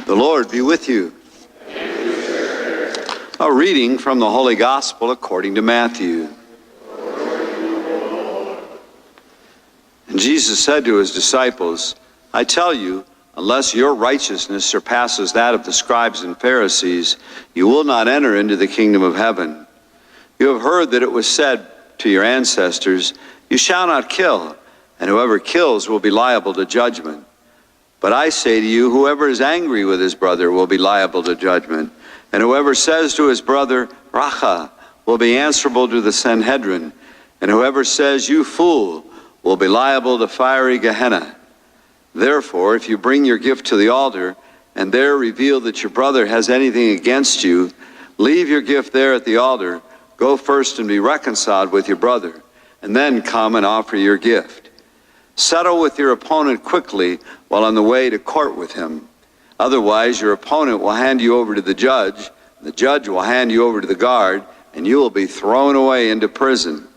The Lord be with you. A reading from the Holy Gospel according to Matthew. And Jesus said to his disciples, I tell you, unless your righteousness surpasses that of the scribes and Pharisees, you will not enter into the kingdom of heaven. You have heard that it was said to your ancestors, you shall not kill, and whoever kills will be liable to judgment. But I say to you, whoever is angry with his brother will be liable to judgment. And whoever says to his brother, Racha, will be answerable to the Sanhedrin. And whoever says, you fool, will be liable to fiery Gehenna. Therefore, if you bring your gift to the altar, and there reveal that your brother has anything against you, leave your gift there at the altar, go first and be reconciled with your brother, and then come and offer your gift. Settle with your opponent quickly while on the way to court with him. Otherwise, your opponent will hand you over to the judge will hand you over to the guard, and you will be thrown away into prison.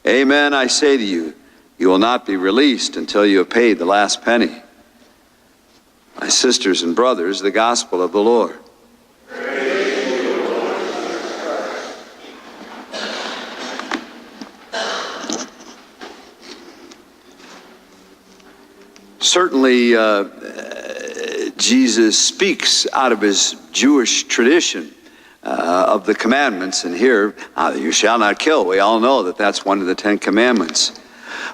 Amen, I say to you, you will not be released until you have paid the last penny. My sisters and brothers, the gospel of the Lord. Certainly, Jesus speaks out of his Jewish tradition of the commandments. And here, you shall not kill. We all know that that's one of the 10 commandments.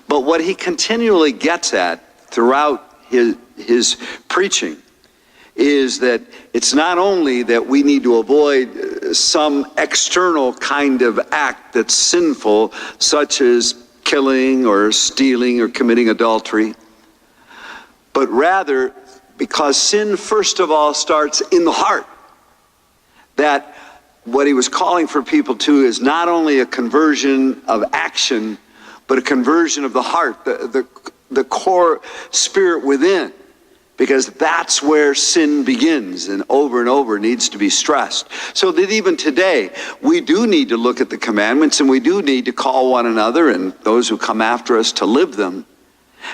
But what he continually gets at throughout his preaching is that it's not only that we need to avoid some external kind of act that's sinful, such as killing or stealing or committing adultery, but rather because sin first of all starts in the heart. That what he was calling for people to is not only a conversion of action, but a conversion of the heart, the core spirit within, because that's where sin begins and over needs to be stressed. So that even today, we do need to look at the commandments, and we do need to call one another and those who come after us to live them.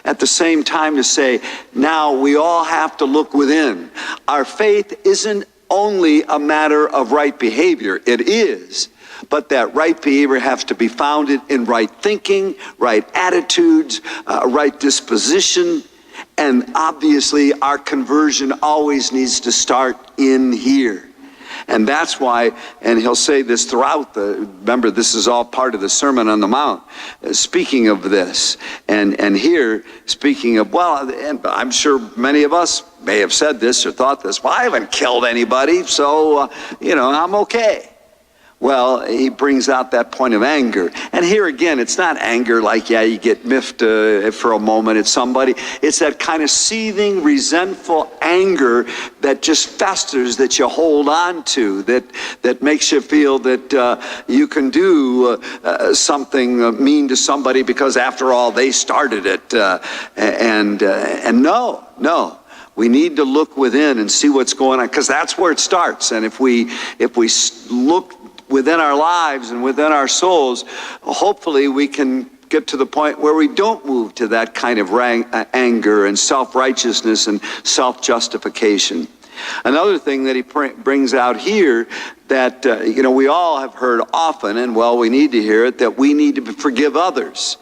At the same time to say, now we all have to look within. Our faith isn't only a matter of right behavior. It is. But that right behavior has to be founded in right thinking, right attitudes, right disposition. And obviously our conversion always needs to start in here. And that's why, and he'll say this throughout remember this is all part of the Sermon on the Mount, speaking of this. And here, speaking of, well, and I'm sure many of us may have said this or thought this, well, I haven't killed anybody, so, I'm okay. Well, he brings out that point of anger. And here again, it's not anger like, you get miffed for a moment at somebody. It's that kind of seething, resentful anger that just festers, that you hold on to, that makes you feel that you can do something mean to somebody because after all, they started it. And no. We need to look within and see what's going on, because that's where it starts. And if we look within our lives and within our souls, hopefully we can get to the point where we don't move to that kind of anger and self-righteousness and self-justification. Another thing that he brings out here that, we all have heard often, and we need to hear it, that we need to forgive others.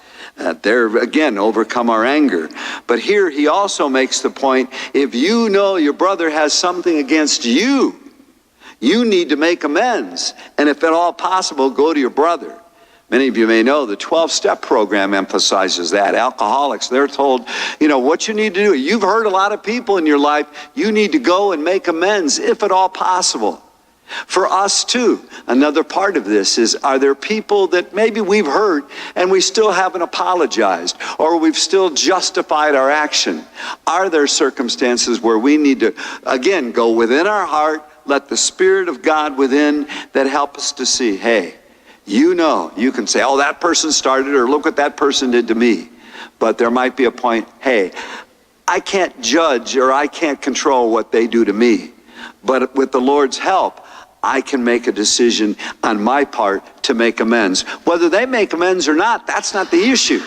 There again, overcome our anger. But here he also makes the point, if you know your brother has something against you, you need to make amends. And if at all possible, go to your brother. Many of you may know the 12-step program emphasizes that. Alcoholics, they're told, what you need to do. You've hurt a lot of people in your life. You need to go and make amends, if at all possible. For us too, another part of this is, are there people that maybe we've hurt and we still haven't apologized, or we've still justified our action? Are there circumstances where we need to, again, go within our heart, let the Spirit of God within that help us to see, hey, you can say, oh, that person started, or look what that person did to me. But there might be a point, hey, I can't judge or I can't control what they do to me. But with the Lord's help, I can make a decision on my part to make amends. Whether they make amends or not, that's not the issue.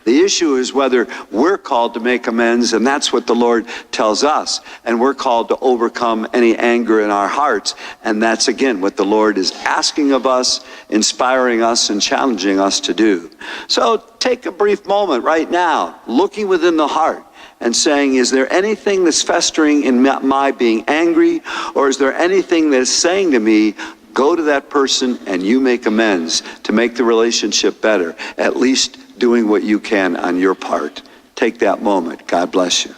The issue is whether we're called to make amends, and that's what the Lord tells us. And we're called to overcome any anger in our hearts. And that's, again, what the Lord is asking of us, inspiring us, and challenging us to do. So take a brief moment right now, looking within the heart and saying, is there anything that's festering in my being angry? Or is there anything that's saying to me, go to that person and you make amends to make the relationship better, at least doing what you can on your part? Take that moment. God bless you.